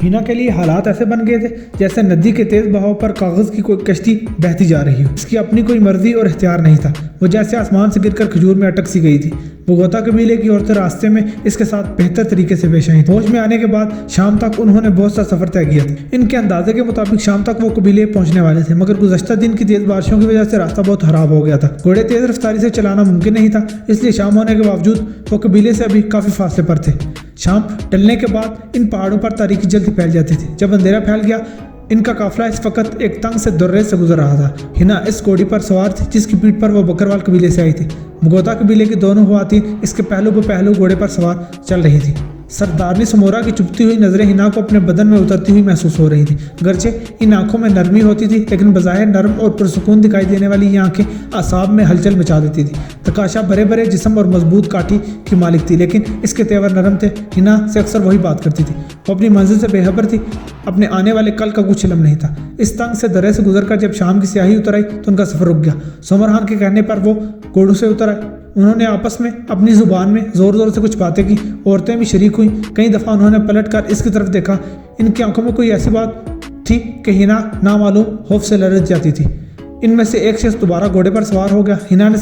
हिना के लिए हालात ऐसे बन गए थे जैसे नदी के तेज बहाव पर कागज की कोई कश्ती बहती जा रही हो। इसकी अपनी कोई मर्जी और इख्तियार नहीं था। वो जैसे आसमान से गिरकर खजूर में अटक सी गई थी। बोगोता कबीले की औरतें रास्ते में इसके साथ बेहतर तरीके से पेश आई। होश में आने के बाद शाम तक उन्होंने बहुत सा सफर तय किया था। इनके अंदाजे के मुताबिक शाम तक वो कबीले पहुंचने वाले थे, मगर गुज़श्ता दिन की तेज बारिशों की वजह से रास्ता बहुत खराब हो गया था। घोड़े तेज रफ्तारी से चलाना मुमकिन नहीं था, इसलिए शाम होने के बावजूद वो कबीले से अभी काफी फासले पर थे। शाम ढलने के बाद इन पहाड़ों पर तारीकी जल्दी फैल जाती थी। जब अंधेरा फैल गया, इनका काफिला इस वक्त एक तंग से दर्रे से गुजर रहा था। हिना इस घोड़ी पर सवार थी जिसकी पीठ पर वो बकरवाल कबीले से आई थी। बोगोता कबीले की दोनों ख्वातीन इसके पहलू ब पहलू घोड़े पर सवार चल रही थी। सरदारनी समोरा की चुभती हुई नजरें हिना को अपने बदन में उतरती हुई महसूस हो रही थी। गर्चे इन आंखों में नरमी होती थी, लेकिन बज़ाहिर नरम और पुरसुकून दिखाई देने वाली ये आंखें आसाब में हलचल मचा देती थी। तकाशा भरे भरे जिस्म और मजबूत काठी की मालिक थी, लेकिन इसके तेवर नरम थे। हिना से अक्सर वही बात करती थी। वो अपनी मंजिल से बेखबर थी, अपने आने वाले कल का कुछ इल्म नहीं था। इस तंग से दर्रे से गुजरकर जब शाम की स्याही उतर आई तो उनका सफर रुक गया। सोमरहान के कहने पर वो घोड़ों से उतर आए। उन्होंने आपस में अपनी जुबान में जोर जोर से कुछ बातें की। औरतें भी शरीक हुई। कई दफ़ा उन्होंने पलट कर इसकी तरफ देखा। इनकी आंखों में कोई ऐसी बात थी कि हिना नामालूम खौफ से लरज जाती थी। इनमें से एक शख्स दोबारा घोड़े पर सवार हो गया। हिना ने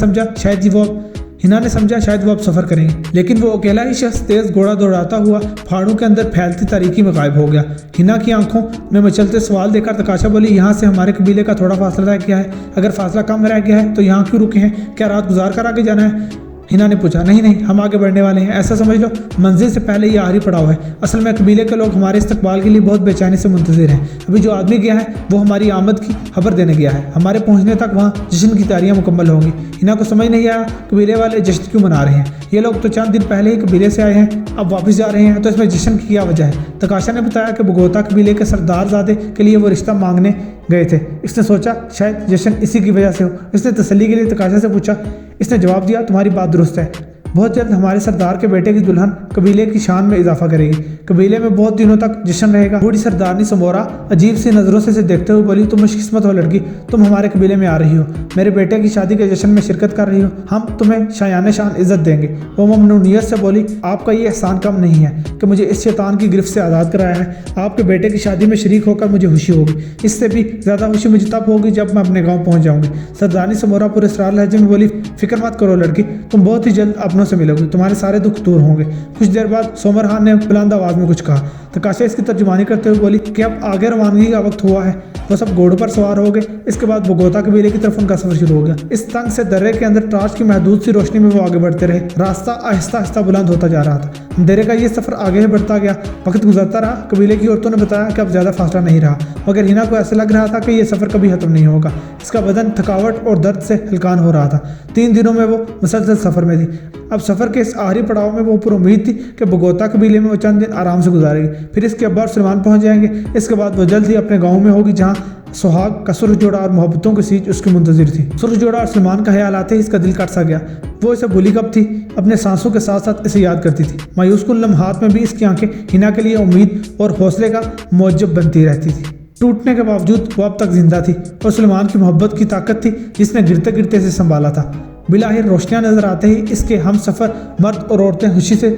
समझा शायद वो अब सफ़र करेंगे, लेकिन वो अकेला ही शख्स तेज घोड़ा दौड़ाता हुआ पहाड़ों के अंदर फैलती तारीकी में गायब हो गया। हिना की आंखों में मचलते सवाल देखकर तकाशा बोली, यहाँ से हमारे कबीले का थोड़ा फासला रह गया है। अगर फासला कम रह गया है तो यहाँ क्यों रुके हैं? क्या रात गुजार कर आगे जाना है? हिना ने पूछा। नहीं, हम आगे बढ़ने वाले हैं। ऐसा समझ लो मंजिल से पहले ये आखिरी पड़ाव है। असल में कबीले के लोग हमारे इस्तकबाल के लिए बहुत बेचैनी से मुंतज़िर हैं। अभी जो आदमी गया है वो हमारी आमद की खबर देने गया है। हमारे पहुंचने तक वहाँ जश्न की तैयारियां मुकम्मल होंगी। हिना को समझ नहीं आया कबीले वाले जश्न क्यों मना रहे हैं। ये लोग तो चंद दिन पहले ही कबीले से आए हैं, अब वापस जा रहे हैं, तो इसमें जश्न की क्या वजह है? तकाशा ने बताया कि बोगोता कबीले के सरदारजादे के लिए वो रिश्ता मांगने गए थे। इसने सोचा शायद जश्न इसी की वजह से हो। इसने तसल्ली के लिए तकाशा से पूछा। इसने जवाब दिया, तुम्हारी बात दुरुस्त है। बहुत जल्द हमारे सरदार के बेटे की दुल्हन कबीले की शान में इजाफा करेगी। कबीले में बहुत दिनों तक जश्न रहेगा। बूढ़ी सरदारनी समोरा अजीब सी नज़रों से देखते हुए बोली, तुम खुशकिस्मत हो लड़की, तुम हमारे कबीले में आ रही हो, मेरे बेटे की शादी के जश्न में शिरकत कर रही हो। हम तुम्हें शायान शान इज्जत देंगे। वो ममनूनियत से बोली, आपका ये एहसान कम नहीं है कि मुझे इस शैतान की गिरफ्त से आज़ाद कराया है। आपके बेटे की शादी में शरीक होकर मुझे खुशी होगी। इससे भी ज़्यादा खुशी मुझे तब होगी जब मैं अपने गाँव पहुँच जाऊँगी। सरदारनी समोरा पूरे इसरार लहजे में बोली, फिक्र मत करो लड़की, तुम बहुत ही जल्द अपनों से मिलोगी, तुम्हारे सारे दुख दूर होंगे। कुछ देर बाद सोमरहान ने बुलंद आवाज में कुछ कहा। तकाशा इसकी तर्जुमानी करते हुए बोली कि अब आगे रवानगी का वक्त हुआ है। वो सब घोड़ों पर सवार हो गए। इसके बाद बोगोता कबीले की तरफ उनका सफर शुरू हो गया। इस तंग से दर्रे के अंदर टॉर्च की महदूद सी रोशनी में वो आगे बढ़ते रहे। रास्ता आहिस्ता आहिस्ता बुलंद होता जा रहा था। अंधेरे का ये सफर आगे ही बढ़ता गया। वक्त गुजरता रहा। कबीले की औरतों ने बताया कि अब ज्यादा फासला नहीं रहा, मगर हिना को ऐसा लग रहा था कि ये सफर कभी खत्म नहीं होगा। इसका बदन थकावट और दर्द से हलकान हो रहा था। 3 दिनों में वो मुसलसल सफर में थी। अब सफर के इस आखिरी पड़ाव में वो पूरी उम्मीद थी कि बोगोता कबीले में वो चंद दिन आराम से गुजारेगी, फिर इसके अब्बा सलमान पहुंच जाएंगे। इसके बाद वो जल्द ही अपने गाँव में होगी, जहाँ सुहाग का सुर्ख जोड़ा और मोहब्बतों की सीज उसकी मुंतजिर थी। सुर्ख जोड़ा और सलमान का ख्याल आते ही इसका दिल कट सा गया। वो इसे भूली कब थी, अपने सांसों के साथ साथ इसे याद करती थी। मायूस कुन लम्हात में भी इसकी आंखें हिना के लिए उम्मीद और हौसले का मौजब बनती रहती थी। टूटने के बावजूद वो अब तक जिंदा थी और सलमान की मोहब्बत की ताकत थी जिसने गिरते गिरते से संभाला था। बिलाहिर रोशनियां नजर आते ही इसके हम सफ़र मर्द और औरतें खुशी से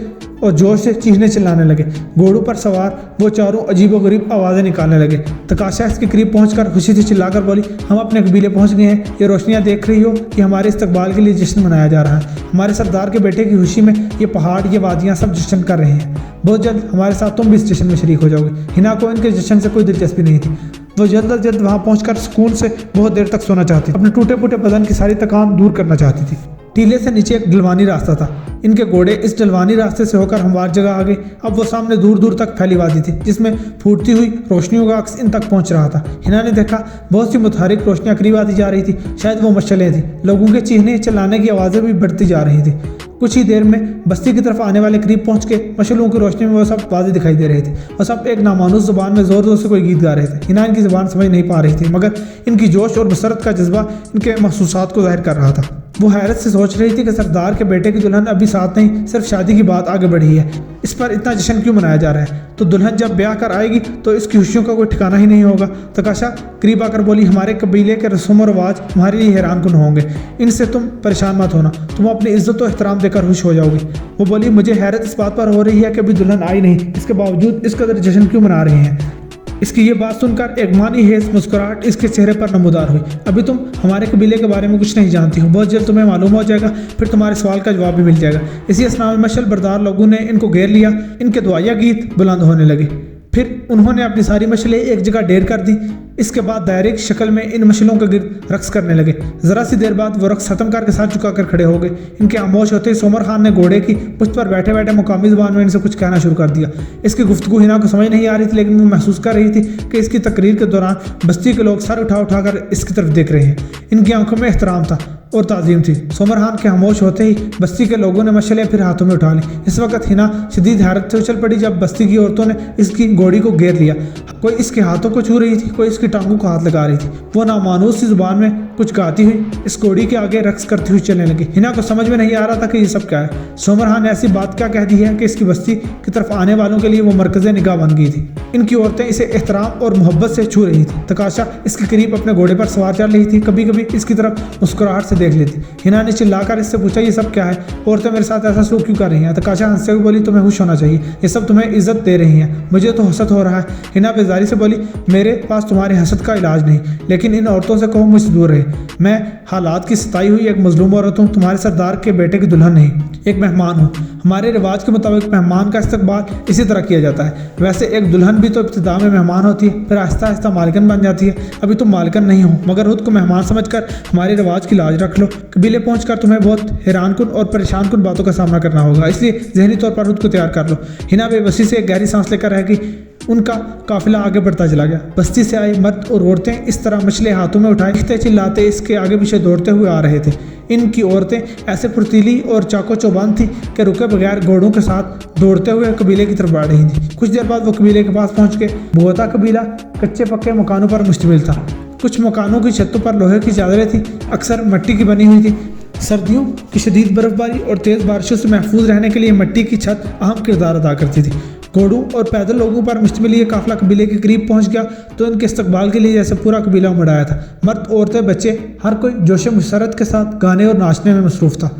और जोश से चीखने चिल्लाने लगे। घोड़ों पर सवार वो चारों अजीबोगरीब आवाज़ें निकालने लगे। तकाशा इसके करीब पहुंचकर खुशी से चिल्लाकर बोली, हम अपने कबीले पहुंच गए हैं। ये रोशनियां देख रही हो कि हमारे इस्तकबाल के लिए जश्न मनाया जा रहा है। हमारे सरदार के बेटे की खुशी में ये पहाड़, ये वादियाँ सब जश्न कर रहे हैं। बहुत जल्द हमारे साथ तुम भी इस जश्न में शरीक हो जाओगे। हिना को इनके जश्न से कोई दिलचस्पी नहीं थी। वो जल्द अज जल्द वहाँ पहुंचकर सुकून से बहुत देर तक सोना चाहती थी। अपने टूटे फूटे बदन की सारी थकान दूर करना चाहती थी। टीले से नीचे एक ढलवानी रास्ता था। इनके घोड़े इस ढलवानी रास्ते से होकर हमवार जगह आ गए। अब वो सामने दूर दूर तक फैली वादी थी जिसमें फूटती हुई रोशनियों का अक्स इन तक पहुंच रहा था। हिना ने देखा बहुत सी मुतहरिक रोशनियां करीब आती जा रही थी। शायद वो मशालें थी। लोगों के चीखने चिल्लाने की आवाज़ें भी बढ़ती जा रही थी। कुछ ही देर में बस्ती की तरफ आने वाले करीब पहुंच के मशालों की रोशनी में वो सब वाज़ेह दिखाई दे रहे थे। वो सब एक नामानूस जुबान में जोर जोर से कोई गीत गा रहे थे। हिना इनकी जुबान समझ नहीं पा रही थी, मगर इनकी जोश और मसरत का जज्बा इनके महसूसात को जाहिर कर रहा था। वो हैरत से सोच रही थी कि सरदार के बेटे की दुल्हन अभी साथ नहीं, सिर्फ शादी की बात आगे बढ़ी है। इस पर इतना जश्न क्यों मनाया जा रहा है? तो दुल्हन जब ब्याह कर आएगी तो इसकी खुशियों का कोई ठिकाना ही नहीं होगा। तकाशा करीब आकर बोली, हमारे कबीले के रस्म और रवाज तुम्हारे लिए हैरान कुन होंगे, इनसे तुम परेशान मत होना, तुम अपनी इज्जत और एहतराम देकर खुश हो जाओगी। वो बोली, मुझे हैरत इस बात पर हो रही है कि अभी दुल्हन आई नहीं, इसके बावजूद इस कदर जश्न क्यों मना रहे हैं। इसकी ये बात सुनकर एक मानी हेज मुस्कुराहट इसके चेहरे पर नमूदार हुई। अभी तुम हमारे कबीले के बारे में कुछ नहीं जानती हो, बहुत जल्द तुम्हें मालूम हो जाएगा, फिर तुम्हारे सवाल का जवाब भी मिल जाएगा। इसी असना में मशल बरदार लोगों ने इनको घेर लिया। इनके दुआया गीत बुलंद होने लगे। फिर उन्होंने अपनी सारी मशलें एक जगह ढेर कर दी। इसके बाद दायरे की शक्ल में इन मशलों के गिर्द रक्स करने लगे। ज़रा सी देर बाद वो रक्स खत्म करके साथ झुका कर खड़े हो गए। इनके खामोश होते ही सोमर खान ने घोड़े की पुश्त पर बैठे बैठे मुकामी ज़ुबान में इनसे कुछ कहना शुरू कर दिया। इसकी गुफ्तगू हिना को समझ नहीं आ रही थी, लेकिन वो महसूस कर रही थी कि इसकी तकरीर के दौरान बस्ती के लोग सर उठा उठा कर इसकी तरफ देख रहे हैं। इनकी आंखों में एहतराम था और ताज़ीम थी। सोमर खान के खामोश होते ही बस्ती के लोगों ने मशलें फिर हाथों में उठा ली। इस वक्त हिना शदीद हैरत से उछल पड़ी जब बस्ती की औरतों ने इसकी घोड़ी को घेर लिया। कोई इसके हाथों को छू रही थी, कोई इसकी टांगों को हाथ लगा रही थी। वो नामानूस सी जुबान में कुछ गाती हुई इस घोड़ी के आगे रक्स करती हुई चलने लगी। हिना को समझ में नहीं आ रहा था कि ये सब क्या है। सोमर खान ने ऐसी बात क्या कह दी है कि इसकी बस्ती की तरफ आने वालों के लिए वो मरकज़े निगाह बन गई थी। इनकी औरतें इसे एहतराम और मोहब्बत से छू रही थी। तकाशा इसके करीब अपने घोड़े पर सवार चल रही थी, कभी कभी इसकी तरफ मुस्कुराहट से देख लेती। हिना ने चिल्लाकर इससे पूछा, ये सब क्या है? औरतें मेरे साथ ऐसा सलूक क्यों कर रही हैं? तकाशा हंसते हुए बोली, तुम्हें खुश होना चाहिए, ये सब तुम्हें इज्जत दे रही हैं, मुझे तो हसद हो रहा है। हिना बेजारी से बोली, मेरे पास तुम्हारे हसद का इलाज नहीं, लेकिन इन औरतों से कहो मुझसे दूर रहे। मैं हालात की सताई हुई एक मजलूम औरत हूँ, तुम्हारे सरदार के बेटे की दुल्हन नहीं, एक मेहमान हूँ। हमारे रिवाज के मुताबिक मेहमान का इस्तकबाल इसी तरह किया जाता है। वैसे एक दुल्हन भी तो इब्तिदा में मेहमान होती है, फिर आहिस्ता आहिस्ता मालिकन बन जाती है। अभी तुम मालिकन नहीं हो, मगर खुद को मेहमान समझकर हमारे रिवाज की लाज रख लो। कबीले पहुंचकर तुम्हें बहुत हैरान कुन और परेशान कुन बातों का सामना करना होगा, इसलिए जहनी तौर पर खुद को तैयार कर लो। हिना बेबसी से एक गहरी सांस लेकर रह गई। उनका काफिला आगे बढ़ता चला गया। बस्ती से आए मर्द और औरतें इस तरह मछले हाथों में उठाए चिल्लाते इसके आगे पीछे दौड़ते हुए आ रहे थे। इनकी औरतें ऐसे फुर्तीली और चाको चौबंद थी कि रुके बगैर घोड़ों के साथ दौड़ते हुए कबीले की तरफ बढ़ रही थी। कुछ देर बाद वो कबीले के पास पहुंच गए। भुगता कबीला कच्चे पक्के मकानों पर मुश्तमिल था। कुछ मकानों की छतों पर लोहे की चादरें थी, अक्सर मिट्टी की बनी हुई थी। सर्दियों की शदीद बर्फबारी और तेज़ बारिशों से महफूज रहने के लिए मिट्टी की छत अहम किरदार अदा करती थी। घोड़ों और पैदल लोगों पर मुश्तमिल ये काफिला कबीले के करीब पहुंच गया तो इनके इस्तकबाल के लिए जैसे पूरा कबीला उमड़ आया था। मर्द, औरतें, बच्चे, हर कोई जोश मुसरत के साथ गाने और नाचने में मसरूफ़ था।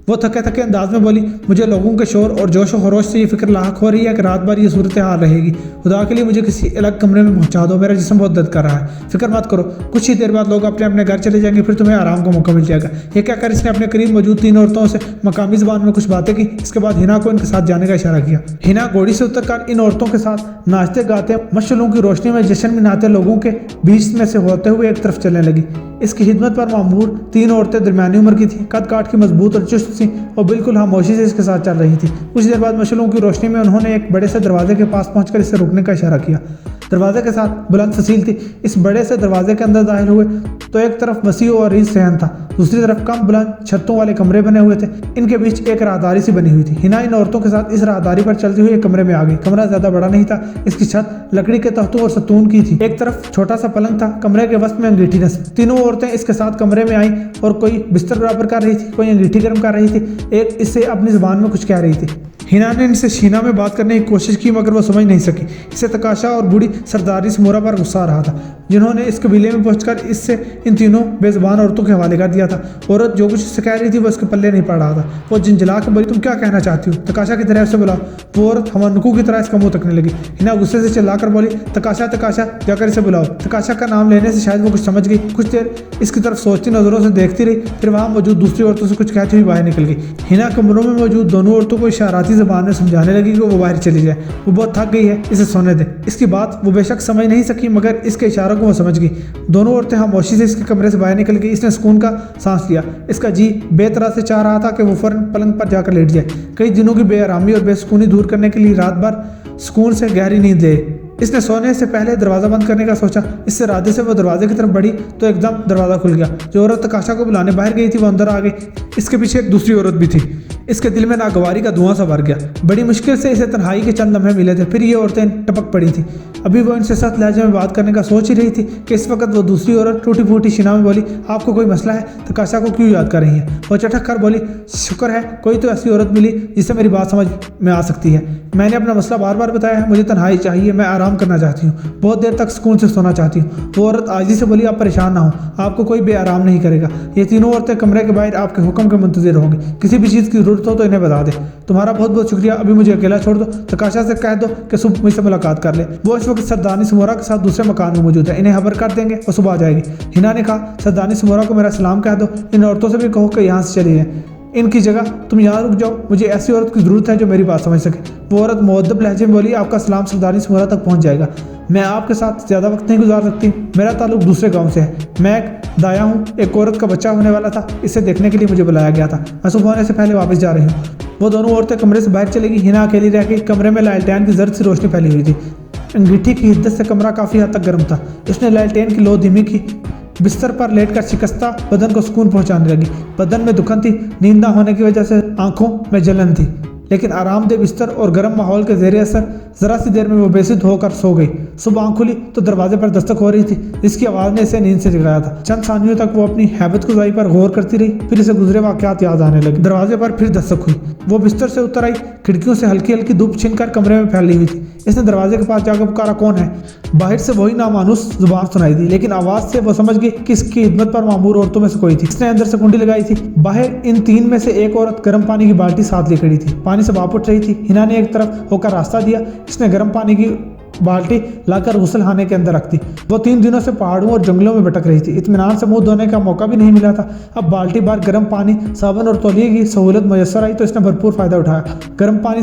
वो थके थके अंदाज में बोली, मुझे लोगों के शोर और जोश व खरोश से ये फिक्र लाक हो रही है कि रात भर ये सूरत हाल रहेगी। खुदा के लिए मुझे किसी अलग कमरे में पहुंचा दो, मेरा जिस्म बहुत दर्द कर रहा है। फिक्र मत करो, कुछ ही देर बाद लोग अपने अपने घर चले जाएंगे, फिर तुम्हें आराम का मौका मिल जाएगा। ये कहकर इसने अपने करीब मौजूद 3 औरतों से मकामी ज़बान में कुछ बातें की। इसके बाद हिना को इनके साथ जाने का इशारा किया। हिना घोड़ी से उतरकर इन औरतों के साथ नाचते गाते मशअलों की रोशनी में जश्न मनाते लोगों के बीच में से होते हुए एक तरफ चलने लगी। इसकी खिदमत पर मामूर 3 औरतें दरमियानी उम्र की थी, कद काट की मजबूत और चुस्त थी और बिल्कुल खामोशी से इसके साथ चल रही थी। कुछ देर बाद मशअलों की रोशनी में उन्होंने एक बड़े से दरवाजे के पास पहुंचकर इससे रुकने का इशारा किया। दरवाजे के साथ बुलंद फसील थी। इस बड़े से दरवाजे के अंदर दाखिल हुए तो एक तरफ वसी और रीज़ सहन था, दूसरी तरफ कम बुलंद छतों वाले कमरे बने हुए थे। इनके बीच एक राहदारी सी बनी हुई थी। हिना इन औरतों के साथ इस राहदारी पर चलते हुए एक कमरे में आ गई। कमरा ज्यादा बड़ा नहीं था, इसकी छत लकड़ी के तख्तों और सतून की थी। एक तरफ छोटा सा पलंग था, कमरे के वस्त में अंगीठी नस्ब। तीनों औरतें इसके साथ कमरे में आई और कोई बिस्तर बराबर कर रही थी, कोई अंगीठी गर्म कर रही थी, एक इससे अपनी जुबान में कुछ कह रही थी। हिना ने इनसे शीना में बात करने की कोशिश की मगर वो समझ नहीं सकी। इसे तकाशा और बूढ़ी सरदारी समोरा पर गुस्सा आ रहा था, जिन्होंने इस कबीले में पहुंचकर इससे इन तीनों बेजुबान औरतों के हवाले कर दिया था। औरत जो कुछ इससे कह रही थी वो उसके पल्ले नहीं पड़ रहा था। वो जिनजला के बोली, तुम क्या कहना चाहती हो? तकाशा की तरफ से बोला। वो औरत हमानुकू की तरह इसका मुंह तकने लगी। हिना गुस्से से चिल्लाकर बोली, तकाशा तकाशा, जाकर इसे बुलाओ। तकाशा का नाम लेने से शायद वो कुछ समझ गई। कुछ देर इसकी तरफ सोचती नजरों से देखती रही, फिर वहाँ मौजूद दूसरी औरतों से कुछ कहती हुई बाहर निकल गई। हिना कमरों में मौजूद दोनों औरतों को इशाराती ज़बान में समझाने लगी कि वो बाहर चली जाए, वो बहुत थक गई है, इसे सोने दे। इसकी बात वो बेशक समझ नहीं सकी मगर इसके इशारों को वो समझ गई। दोनों औरतें खामोशी से इसके कमरे से बाहर निकल गई। इसने सुकून का सांस लिया। इसका जी बेतरा से चाह रहा था कि वो फौरन पलंग पर जाकर लेट जाए, कई दिनों की बेआरामी और बेसुकूनी दूर करने के लिए रात भर सुकून से गहरी नींद ले। इसने सोने से पहले दरवाज़ा बंद करने का सोचा। इससे इरादे से वो दरवाजे की तरफ बढ़ी तो एकदम दरवाज़ा खुल गया। जो औरत तकाशा को बुलाने बाहर गई थी वो अंदर आ गई। इसके पीछे एक दूसरी औरत भी थी। इसके दिल में नागवारी का धुआं सा भर गया। बड़ी मुश्किल से इसे तन्हाई के चंद लम्हे मिले थे, फिर ये औरतें टपक पड़ी थी। अभी वो इनसे सख्त लहजे में बात करने का सोच ही रही थी कि इस वक्त वो दूसरी औरत टूटी फूटी शिना में बोली, आपको कोई मसला है? तकाशा को क्यों याद कर रही है? वो चटक कर बोली, शुक्र है कोई तो ऐसी औरत मिली जिससे मेरी बात समझ में आ सकती है। मैंने अपना मसला बार बार बताया है, मुझे तन्हाई चाहिए, मैं आराम करना चाहती हूँ, बहुत देर तक सुकून से सोना चाहती हूँ। वो औरत आजी से बोली, आप परेशान ना हो, आपको कोई बेआराम नहीं करेगा। ये तीनों औरतें कमरे के बाहर आपके हुक्म के मुंतजिर होंगी, किसी भी चीज़ की जरूरत हो तो इन्हें बता दे। तुम्हारा बहुत बहुत शुक्रिया, अभी मुझे अकेला छोड़ दो। तकाशा से कह दो कि सुबह मुझसे मुलाकात कर ले। वो इस वक्त सरदारनी समोरा के साथ दूसरे मकान में मौजूद है, इन्हें खबर कर देंगे और सुबह आ जाएगी। हिना ने कहा, सरदारनी समोरा को मेरा सलाम कह दो, इन औरतों से भी कहो कि यहाँ से चली जाए, इनकी जगह तुम यहाँ रुक जाओ, मुझे ऐसी औरत की जरूरत है जो मेरी बात समझ सके। वो औरत मुअद्दब लहजे में बोली, आपका सलाम सरदारनी समोरा तक पहुँच जाएगा, मैं आपके साथ ज़्यादा वक्त नहीं गुजार सकती, मेरा ताल्लुक दूसरे गांव से है, मैं एक दाया हूँ, एक औरत का बच्चा होने वाला था, इसे देखने के लिए मुझे बुलाया गया था, मैं सुबह होने से पहले वापस जा रही हूँ। वो दोनों औरतें कमरे से बाहर चली गई। हिना अकेली रह गई। कमरे में लालटेन की जर्द सी रोशनी फैली हुई थी। अंगीठी की हिद्दत से कमरा काफ़ी हद तक गर्म था। उसने लालटेन की लो धीमी की, बिस्तर पर लेटकर शिकस्ता बदन को सुकून पहुंचाने लगी। बदन में दुखन थी, नींद ना होने की वजह से आंखों में जलन थी, लेकिन आरामदेह बिस्तर और गर्म माहौल के ज़ेरे असर ज़रा सी देर में वो बेसुध होकर सो गई। सुबह आँख खुली तो दरवाजे पर दस्तक हो रही थी, जिसकी आवाज़ ने इसे नींद से जगाया था। चंद सानियों तक वो अपनी हैबत गुजारी पर गौर करती रही, फिर इसे गुजरे वाक़यात याद आने लगे। दरवाजे पर फिर दस्तक हुई। वो बिस्तर से उतर आई। खिड़कियों से हल्की हल्की धूप छिनकर कमरे में फैली हुई थी। इसने दरवाजे के पास जाकर पुकारा, कौन है? बाहर से वही नामानुस जुबान सुनाई दी, लेकिन आवाज़ से वो समझ गई कि इसकी खिदमत पर मामूर औरतों में से कोई थी। इसने अंदर से कुंडी लगाई थी। बाहर इन तीन में से एक औरत गर्म पानी की बाल्टी साथ ले खड़ी थी, पानी से भाप उठ रही थी। हिना ने एक तरफ होकर रास्ता दिया। इसने गर्म पानी की बाल्टी लाकर गुसलखाने के अंदर रख दी। वो 3 दिनों से पहाड़ों और जंगलों में भटक रही थी, इत्मीनान से मुंह धोने का मौका भी नहीं मिला था। अब बाल्टी भर गर्म पानी, साबुन और तौलिए की सहूलत मैसर आई तो इसने भरपूर फ़ायदा उठाया। गर्म पानी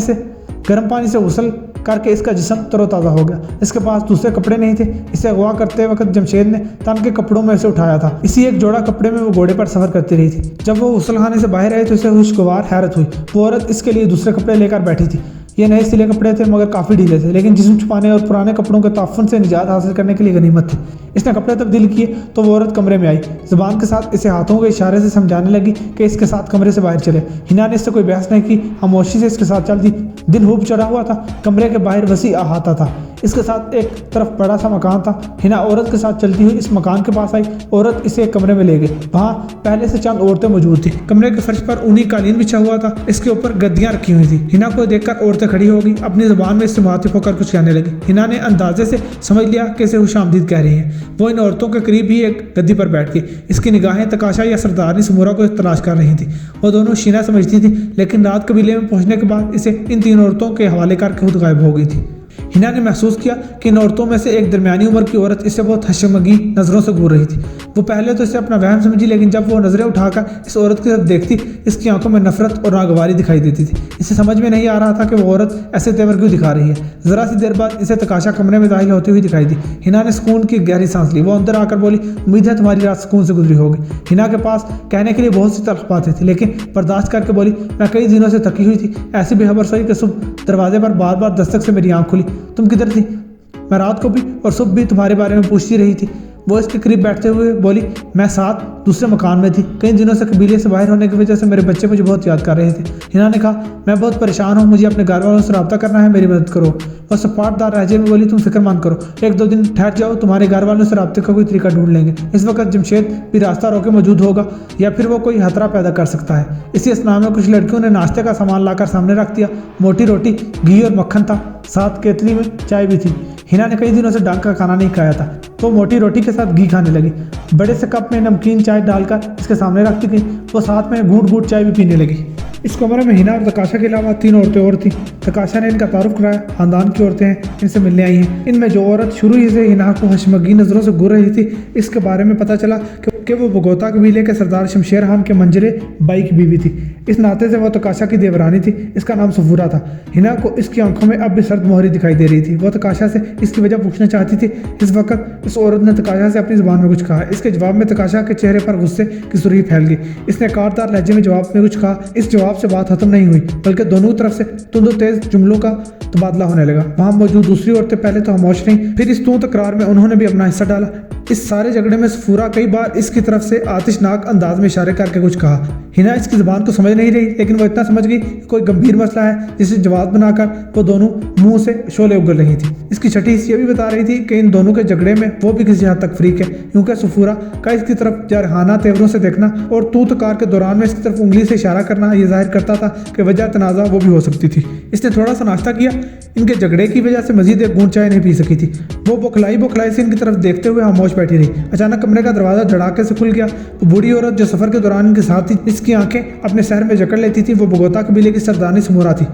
से गुसल करके इसका जिस्म तरोताज़ा हो गया। इसके पास दूसरे कपड़े नहीं थे। इसे अगवा करते वक्त जमशेद ने तन के कपड़ों में से उठाया था। इसी एक जोड़ा कपड़े में वो घोड़े पर सफ़र करती रही थी। जब वो गुसलखाने से बाहर आए तो इसे खुशगवार हैरत हुई। वो औरत इसके लिए दूसरे कपड़े लेकर बैठी थी। ये नए सिले कपड़े थे मगर काफ़ी ढीले थे, लेकिन जिस्म छुपाने और पुराने कपड़ों के ताफ़ुन से निजात हासिल करने के लिए गनीमत थी। इसने कपड़े तब्दील किए तो वो औरत कमरे में आई। ज़ुबान के साथ इसे हाथों के इशारे से समझाने लगी कि इसके साथ कमरे से बाहर चले। हिना ने इससे कोई बहस नहीं की, खामोशी से इसके साथ चल दी। दिन खूब चढ़ा हुआ था। कमरे के बाहर वसी अहाता था। इसके साथ एक तरफ बड़ा सा मकान था। हिना औरत के साथ चलती हुई इस मकान के पास आई। औरत इसे एक कमरे में ले गई। वहाँ पहले से चंद औरतें मौजूद थी। कमरे के फर्श पर ऊनी कालीन बिछा हुआ था। इसके ऊपर गद्दियाँ रखी हुई थी। हिना को देखकर औरतें खड़ी हो गई, अपनी ज़ुबान में इससे मुखातिब होकर कुछ कहने लगी। हिना ने अंदाजे से समझ लिया कि इसे खुशामदीद कह रही है। वो इन औरतों के करीब ही एक गद्दी पर बैठ गई। इसकी निगाहें तकाशा या सरदारनी समोरा को तलाश कर रही थी। वो दोनों शीना समझती थी, लेकिन रात कबीले में पहुंचने के बाद इसे इन 3 औरतों के हवाले करके खुद गायब हो गई थी। हिना ने महसूस किया कि इन औरतों में से एक दरमियानी उम्र की औरत इससे बहुत हशमगी नज़रों से घूर रही थी। वो पहले तो इसे अपना वहम समझी, लेकिन जब वो नज़रें उठाकर इस औरत की तरफ देखती, इसकी आंखों में नफरत और नागवारी दिखाई देती थी। इसे समझ में नहीं आ रहा था कि वो औरत ऐसे तेवर क्यों दिखा रही है। ज़रा सी देर बाद इसे तकाशा कमरे में दाखिल होती हुई दिखाई दी। हिना ने सुकून की गहरी सांस ली। वो अंदर आकर बोली, उम्मीद है तुम्हारी रात सुकून से गुजरी होगी। हिना के पास कहने के लिए बहुत सी तल्ख बातें थी, लेकिन बर्दाश्त करके बोली, मैं कई दिनों से थकी हुई थी। ऐसी बेखबर सोई कि सुबह दरवाजे पर बार बार दस्तक से मेरी आंख खुली। तुम किधर थी? मैं रात को भी और सुबह भी तुम्हारे बारे में पूछती रही थी। वो इसके करीब बैठते हुए बोली, मैं साथ दूसरे मकान में थी। कई दिनों से कबीले से बाहर होने की वजह से मेरे बच्चे मुझे बहुत याद कर रहे थे। हिना ने कहा, मैं बहुत परेशान हूँ, मुझे अपने घर वालों से रब्ता करना है, मेरी मदद करो। और सपाटदार लहजे में बोली, तुम फिक्र मत करो, 1-2 दिन ठहर जाओ, तुम्हारे घर वालों से रब्ते का कोई तरीका ढूंढ लेंगे। इस वक्त जमशेद भी रास्ता रोके मौजूद होगा, या फिर वो कोई खतरा पैदा कर सकता है। इसी असना में कुछ लड़कियों ने नाश्ते का सामान लाकर सामने रख दिया। मोटी रोटी, घी और मक्खन था, साथ केतली में चाय भी थी। हिना ने कई दिनों से ढंग का खाना नहीं खाया था, तो मोटी रोटी के साथ घी खाने लगी। बड़े से कप में नमकीन चाय डालकर इसके सामने रखती गई। वो साथ में घूंट घूंट चाय भी पीने लगी। इस कमरे में हिना और तकाशा के अलावा 3 औरतें और थीं। तकाशा ने इनका तारुफ कराया। खानदान की औरतें हैं, इनसे मिलने आई हैं। इनमें जो औरत शुरू ही से हिना को हशमगी नज़रों से घूर रही थी, इसके बारे में पता चला कि वो बगोता कबीले के सरदार शमशेर खान के मंजरे बाई की बीवी थी। इस नाते से वो तकाशा की देवरानी थी। इसका नाम सफूरा था। हिना को इसकी आंखों में अब भी सर्द मोहरी दिखाई दे रही थी। वो तकाशा से इसकी वजह पूछना चाहती थी। इस वक्त इस औरत ने तकाशा से अपनी ज़ुबान में कुछ कहा। इसके जवाब में तकाशा के चेहरे पर गुस्से की सुर्खी फैल गई। इसने कारदार लहजे में जवाब में कुछ कहा। इस जवाब से बात खत्म नहीं हुई, बल्कि दोनों तरफ से तुंद तेज जुमलों का तबादला होने लगा। वहाँ मौजूद दूसरी औरतें पहले तो खामोश रहीं, फिर इस तू तकरार में उन्होंने भी अपना हिस्सा डाला। इस सारे झगड़े में सफूरा कई बार इसकी तरफ से आतिशनाक अंदाज में इशारे करके कुछ कहा। हिना इसकी जुबान को समझ नहीं रही, लेकिन वो इतना समझ गई कि कोई गंभीर मसला है, जिसे जवाब बनाकर वो दोनों मुंह से शोले उगल रही थी। इसकी छठी हिस्स ये भी बता रही थी कि इन दोनों के झगड़े में वो भी किसी हद तक फ्रीक है, क्योंकि सफूरा का इसकी तरफ जारहाना तेवरों से देखना और तू तकार के दौरान में इसकी तरफ उंगली से इशारा करना ये जाहिर करता था कि वजह तनाज़ा वो भी हो सकती थी। इसने थोड़ा सा नाश्ता किया। इनके झगड़े की वजह से मजीद एक बूंद चाय नहीं पी सकी थी। वो बौखलाई से इनकी तरफ देखते हुए खामोश बैठी रही। अचानक कमरे का दरवाजा धड़ाके से खुल गया। वो बूढ़ी औरत जो सफर के दौरान इनके साथ थी, इसकी आंखें अपने शहर में जकड़ लेती थी। वो बगोता कबीले की सरदारनी समूरा थी।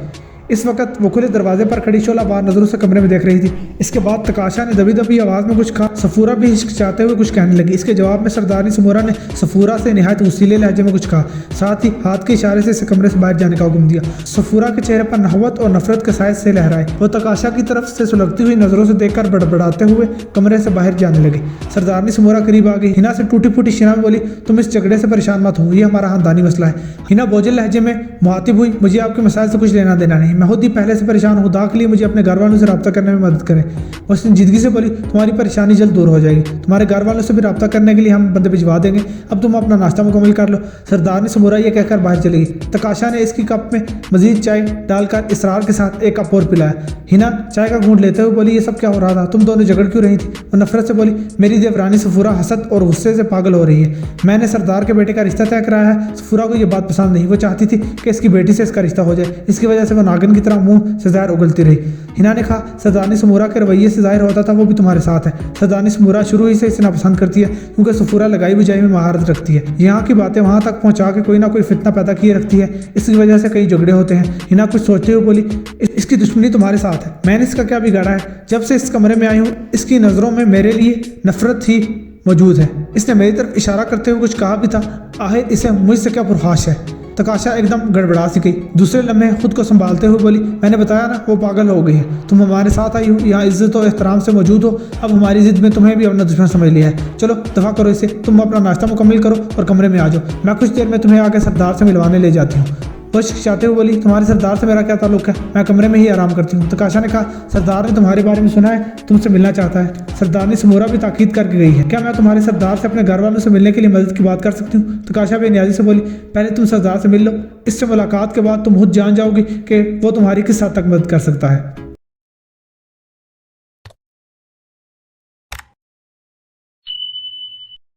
इस वक्त वो खुले दरवाजे पर खड़ी शोला बार नजरों से कमरे में देख रही थी। इसके बाद तकाशा ने दबी दबी आवाज में कुछ कहा। सफूरा भी हिचकिचाते हुए कुछ कहने लगी। इसके जवाब में सरदारनी समूरा ने सफूरा से निहायत उसीले लहजे में कुछ कहा, साथ ही हाथ के इशारे से इसे कमरे से बाहर जाने का हुक्म दिया। सफूरा के चेहरे पर नहवत और नफरत के साए से लहराए। वो तकाशा की तरफ से सुलगती हुई नजरों से देखकर बड़बड़ाते हुए कमरे से बाहर जाने लगी। सरदारनी समूरा करीब आ गई। हिना से टूटी फूटी शिना में बोली, तुम इस झगड़े से परेशान मत हो, ये हमारा खानदानी मसला है। हिना बोझिल लहजे में मुहातिब हुई, मुझे आपके मसाइल से कुछ लेना देना नहीं, मैं खुद ही पहले से परेशान हूँ। के लिए मुझे अपने घर वालों से रब्ता करने में मदद करें। और संजीदगी से बोली, तुम्हारी परेशानी जल्द दूर हो जाएगी, तुम्हारे घर वालों से भी रब्ता करने के लिए हम बंदे भिजवा देंगे। अब तुम अपना नाश्ता मुकम्मल कर लो। सरदारनी समूरा ये कहकर बाहर चली गई। तकाशा ने इसकी कप में मजीद चाय डालकर इसरार के साथ एक कप और पिलाया। हिना चाय का घूंट लेते हुए बोली, ये सब क्या हो रहा था, तुम दोनों झगड़ क्यों रही थी? और नफरत से बोली, मेरी देवरानी सफूरा हसद और गुस्से से पागल हो रही है। मैंने सरदार के बेटे का रिश्ता तय कराया है। सफूरा को यह बात पसंद नहीं। वो चाहती थी कि इसकी बेटी से इसका रिश्ता हो जाए। इसकी वजह से वो नागिन की तरह मुंह से जहर उगलती रही। हिना ने कहा, सरदारनी समूरा के रवैये से जाहिर होता था वो भी तुम्हारे साथ है। सरदारनी समूरा शुरू ही से इसे नापसंद करती है, क्योंकि सफूरा लगाई बुझाई में महारत रखती है। यहाँ की बातें वहाँ तक पहुँचा के कोई ना कोई फितना पैदा किए रखती है। इसकी वजह से कई झगड़े होते हैं। हिना कुछ सोचते हुए बोली, इसकी दुश्मनी तुम्हारे साथ है। मैंने इसका क्या बिगाड़ा है? जब से इस कमरे में आई हूँ, इसकी नज़रों में मेरे लिए नफरत ही मौजूद है। इसने मेरी तरफ इशारा करते हुए कुछ कहा भी था। आखिर इसे मुझसे क्या पुरखाश है? तकाशा एकदम गड़बड़ा सी गई। दूसरे लम्हे खुद को संभालते हुए बोली, मैंने बताया ना, वो पागल हो गई है। तुम हमारे साथ आई हो, यहाँ इज्जत और एहतराम से मौजूद हो। अब हमारी जिद में तुम्हें भी अपना दुश्मन समझ लिया है। चलो दफा करो इसे, तुम अपना नाश्ता मुकम्मल करो और कमरे में आ जाओ। मैं कुछ देर में तुम्हें आगे सरदार से मिलवाने ले जाती हूँ। वो शिक्षाते हुए बोली, तुम्हारे सरदार से मेरा क्या ताल्लुक है? मैं कमरे में ही आराम करती हूँ। तकाशा ने कहा, सरदार ने तुम्हारे बारे में सुना है, तुमसे मिलना चाहता है। सरदारनी समूरा भी ताकीद करके गई है। क्या मैं तुम्हारे सरदार से अपने घर वालों से मिलने के लिए मदद की बात कर सकती हूँ? तकाशा बेनियाजी से बोली, पहले तुम सरदार से मिल लो, इससे मुलाकात के बाद तुम खुद जान जाओगी कि वो तुम्हारी किस हद तक मदद कर सकता है।